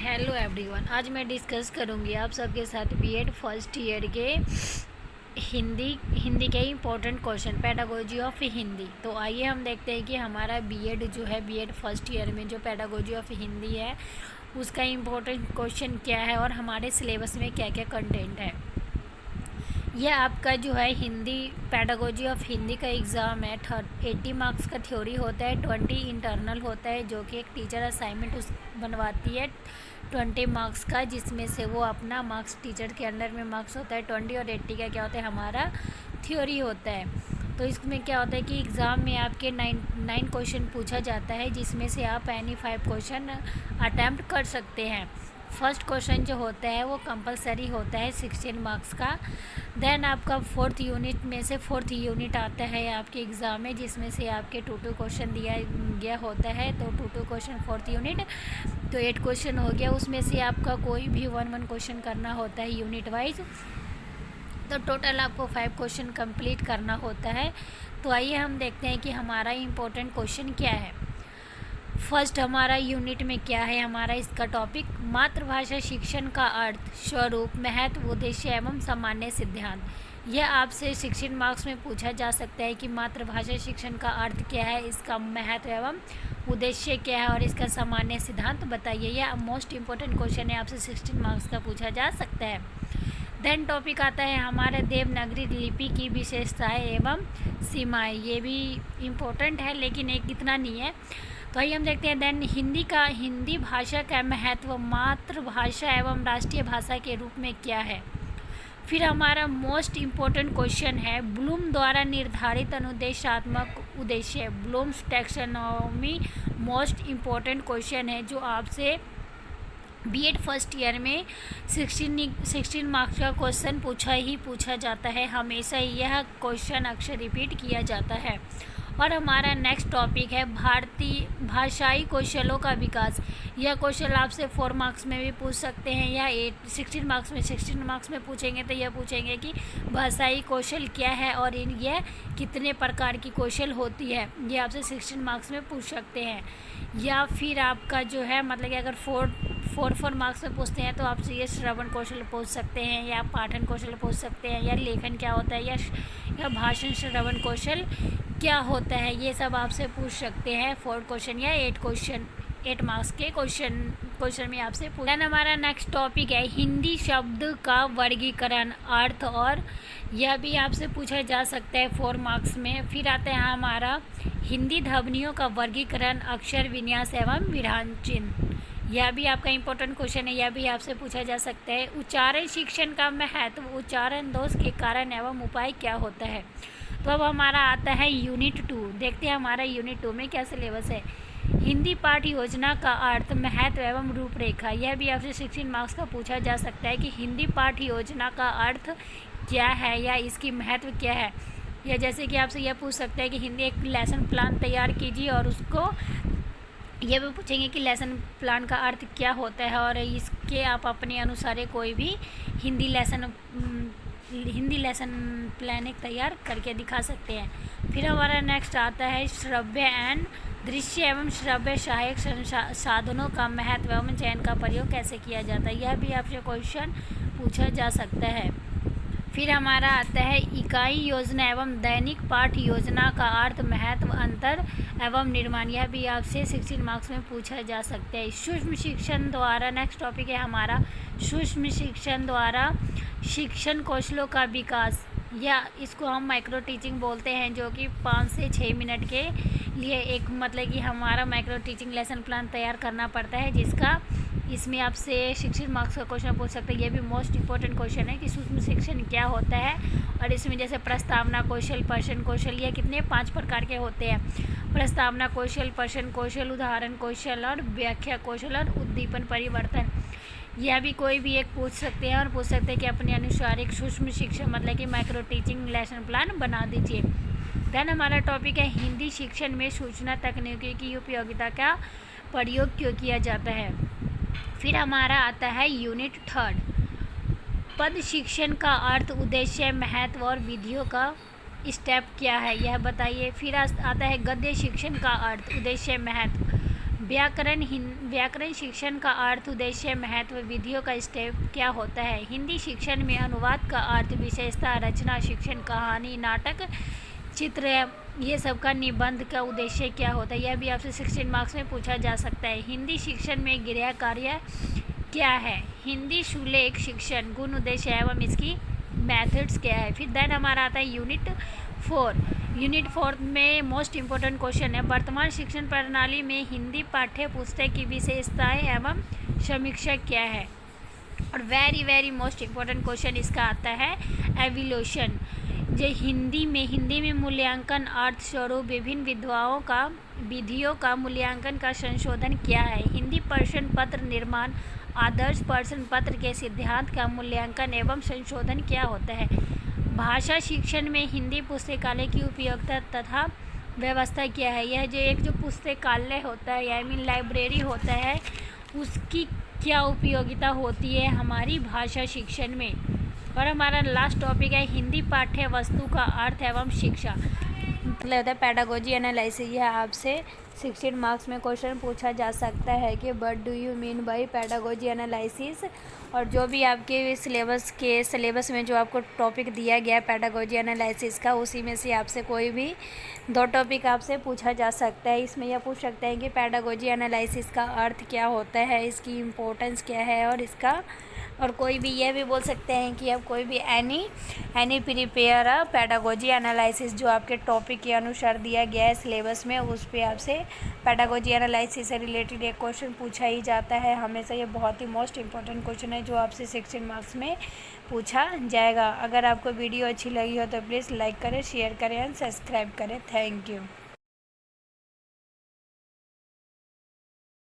Hello everyone. आज मैं discuss करूंगी आप सबके साथ बीएड फर्स्ट ईयर के हिंदी के important question, pedagogy of Hindi. तो आइए हम देखते हैं कि हमारा बीएड जो है, बीएड फर्स्ट ईयर में जो पेडागोजी ऑफ हिंदी है उसका इम्पोर्टेंट क्वेश्चन क्या है और हमारे सिलेबस में क्या क्या कंटेंट है। यह आपका जो है हिंदी पेडागोजी ऑफ हिंदी का एग्ज़ाम है। 80 मार्क्स का थ्योरी होता है, 20 इंटरनल होता है, जो कि एक टीचर असाइनमेंट उस बनवाती है 20 मार्क्स का, जिसमें से वो अपना मार्क्स टीचर के अंडर में मार्क्स होता है 20 और 80 का क्या होता है, हमारा थ्योरी होता है। तो इसमें क्या होता है कि एग्ज़ाम में आपके 9 क्वेश्चन पूछा जाता है, जिसमें से आप एनी 5 क्वेश्चन अटैम्प्ट कर सकते हैं। फर्स्ट क्वेश्चन जो होता है वो कंपलसरी होता है 16 मार्क्स का। देन आपका फोर्थ यूनिट में से फोर्थ यूनिट आता है आपके एग्ज़ाम में, जिसमें से आपके 2 क्वेश्चन दिया गया होता है। तो 2 क्वेश्चन फोर्थ यूनिट, तो 8 क्वेश्चन हो गया। उसमें से आपका कोई भी 1 क्वेश्चन करना होता है यूनिट वाइज। तो टोटल आपको 5 क्वेश्चन कंप्लीट करना होता है। तो आइए हम देखते हैं कि हमारा इम्पोर्टेंट क्वेश्चन क्या है। फर्स्ट हमारा यूनिट में क्या है, हमारा इसका टॉपिक मातृभाषा शिक्षण का अर्थ, स्वरूप, महत्व, उद्देश्य एवं सामान्य सिद्धांत। यह आपसे 16 मार्क्स में पूछा जा सकता है कि मातृभाषा शिक्षण का अर्थ क्या है, इसका महत्व एवं उद्देश्य क्या है और इसका सामान्य सिद्धांत बताइए। यह मोस्ट इम्पोर्टेंट क्वेश्चन है, आपसे 16 मार्क्स का पूछा जा सकता है। देन टॉपिक आता है हमारे देवनागरी लिपि की विशेषताएं एवं सीमाएं। ये भी इम्पोर्टेंट है लेकिन एक इतना नहीं है। तो आइए हम देखते हैं। देन हिंदी भाषा का महत्व मातृभाषा एवं राष्ट्रीय भाषा के रूप में क्या है। फिर हमारा मोस्ट इम्पोर्टेंट क्वेश्चन है ब्लूम द्वारा निर्धारित अनुदेशात्मक उद्देश्य। Bloom's taxonomy most important question है, जो आपसे बीएड फर्स्ट ईयर में 16 मार्क्स का क्वेश्चन पूछा जाता है। हमेशा यह क्वेश्चन अक्सर रिपीट किया जाता है। और हमारा नेक्स्ट टॉपिक है भारतीय भाषाई कौशलों का विकास। यह क्वेश्चन आपसे 4 मार्क्स में भी पूछ सकते हैं या 16 मार्क्स में पूछेंगे तो यह पूछेंगे कि भाषाई कौशल क्या है और यह कितने प्रकार की कौशल होती है। ये आपसे 16 मार्क्स में पूछ सकते हैं। या फिर आपका जो है मतलब कि अगर 4 मार्क्स में पूछते हैं तो आपसे ये श्रवण कौशल पूछ सकते हैं या पाठन कौशल पूछ सकते हैं या लेखन क्या होता है या भाषण श्रवण कौशल क्या होता है, ये सब आपसे पूछ सकते हैं 4 क्वेश्चन या 8 मार्क्स के क्वेश्चन में आपसे पूछ। हमारा नेक्स्ट टॉपिक है हिंदी शब्द का वर्गीकरण, अर्थ, और यह भी आपसे पूछा जा सकता है 4 मार्क्स में। फिर आता है हमारा हिंदी ध्वनियों का वर्गीकरण, अक्षर विन्यास एवं विराम चिन्ह। यह भी आपका इम्पोर्टेंट क्वेश्चन है, यह भी आपसे पूछा जा सकता है। उच्चारण शिक्षण का महत्व, उच्चारण दोष के कारण एवं उपाय क्या होता है। तो अब हमारा आता है यूनिट 2। देखते हैं हमारा यूनिट 2 में क्या सिलेबस है। हिंदी पाठ्य योजना का अर्थ, महत्व एवं रूपरेखा। यह भी आपसे 16 मार्क्स का पूछा जा सकता है कि हिंदी पाठ्य योजना का अर्थ क्या है या इसकी महत्व क्या है। या जैसे कि आपसे यह पूछ सकता है कि हिंदी एक लेसन प्लान तैयार कीजिए और उसको यह भी पूछेंगे कि लेसन प्लान का अर्थ क्या होता है और इसके आप अपने अनुसार कोई भी हिंदी लेसन प्लान एक तैयार करके दिखा सकते हैं। फिर हमारा नेक्स्ट आता है श्रव्य एंड दृश्य एवं श्रव्य सहायक साधनों का महत्व एवं चयन का प्रयोग कैसे किया जाता है। यह भी आपसे क्वेश्चन पूछा जा सकता है। फिर हमारा आता है इकाई योजना एवं दैनिक पाठ योजना का अर्थ, महत्व, अंतर एवं निर्माण। यह भी आपसे 16 मार्क्स में पूछा जा सकता है। सूक्ष्म शिक्षण द्वारा, नेक्स्ट टॉपिक है हमारा सूक्ष्म शिक्षण द्वारा शिक्षण कौशलों का विकास, या इसको हम माइक्रो टीचिंग बोलते हैं, जो कि 5 से 6 मिनट के लिए एक मतलब कि हमारा माइक्रो टीचिंग लेसन प्लान तैयार करना पड़ता है, जिसका इसमें आपसे 16 मार्क्स का क्वेश्चन पूछ सकते हैं। ये भी मोस्ट इम्पोर्टेंट क्वेश्चन है कि सूक्ष्म शिक्षण क्या होता है। और इसमें जैसे प्रस्तावना कौशल, प्रश्न कौशल, ये कितने 5 प्रकार के होते हैं। प्रस्तावना कौशल, प्रश्न कौशल, उदाहरण कौशल और व्याख्या कौशल और उद्दीपन परिवर्तन। यह भी कोई भी एक पूछ सकते हैं और पूछ सकते हैं कि अपने अनुसार एक सूक्ष्म शिक्षण मतलब कि माइक्रो टीचिंग लेसन प्लान बना दीजिए। देन हमारा टॉपिक है हिंदी शिक्षण में सूचना तकनीकी की उपयोगिता का प्रयोग क्यों किया जाता है। फिर हमारा आता है यूनिट 3, पद शिक्षण का अर्थ, उद्देश्य, महत्व और विधियों का स्टेप क्या है, यह बताइए। फिर आता है गद्य शिक्षण का अर्थ, उद्देश्य, महत्व, व्याकरण शिक्षण का अर्थ, उद्देश्य, महत्व, विधियों का स्टेप क्या होता है। हिंदी शिक्षण में अनुवाद का अर्थ, विशेषता, रचना, शिक्षण, कहानी, नाटक, चित्र, ये सब का निबंध का उद्देश्य क्या होता है। यह भी आपसे 16 मार्क्स में पूछा जा सकता है। हिंदी शिक्षण में गृह कार्य क्या है। हिंदी शुल्क शिक्षण, गुण, उद्देश्य एवं इसकी मेथड्स क्या है। फिर देन हमारा आता है यूनिट 4 में मोस्ट इम्पोर्टेंट क्वेश्चन है, वर्तमान शिक्षण प्रणाली में हिंदी पाठ्य पुस्तक की विशेषताएं एवं समीक्षा क्या है। और वेरी मोस्ट इम्पोर्टेंट क्वेश्चन इसका आता है एवोल्यूशन। जो हिंदी में मूल्यांकन, अर्थ, स्वरूप, विभिन्न विधियों का मूल्यांकन का संशोधन क्या है। हिंदी प्रश्न पत्र निर्माण, आदर्श प्रश्न पत्र के सिद्धांत का मूल्यांकन एवं संशोधन क्या होता है। भाषा शिक्षण में हिंदी पुस्तकालय की उपयोगिता तथा व्यवस्था क्या है। यह जो पुस्तकालय होता है, आई मीन लाइब्रेरी होता है, उसकी क्या उपयोगिता होती है हमारी भाषा शिक्षण में। और हमारा लास्ट टॉपिक है हिंदी पाठ्य वस्तु का अर्थ एवं शिक्षा, मतलब होता है पेडागोजी एनालिसिस। यह आपसे 16 मार्क्स में क्वेश्चन पूछा जा सकता है कि what do you mean by pedagogy analysis. और जो भी आपके सिलेबस में जो आपको टॉपिक दिया गया है पेडागोजी एनालिसिस का, उसी में से आपसे कोई भी 2 टॉपिक आपसे पूछा जा सकता है। इसमें यह पूछ सकते हैं कि पेडागोजी एनालिसिस का अर्थ क्या होता है, इसकी इम्पोर्टेंस क्या है, और कोई भी यह भी बोल सकते हैं कि अब कोई भी एनी प्रिपेयर पेडागोजी एनालिसिस जो आपके टॉपिक के अनुसार दिया गया है सिलेबस में, उस पे आपसे पेडागोजी एनालिसिस से रिलेटेड एक क्वेश्चन पूछा ही जाता है हमेशा। ये बहुत ही मोस्ट इम्पोर्टेंट क्वेश्चन है जो आपसे 16 मार्क्स में पूछा जाएगा। अगर आपको वीडियो अच्छी लगी हो तो प्लीज़ लाइक करें, शेयर करें एंड सब्सक्राइब करें। Thank you.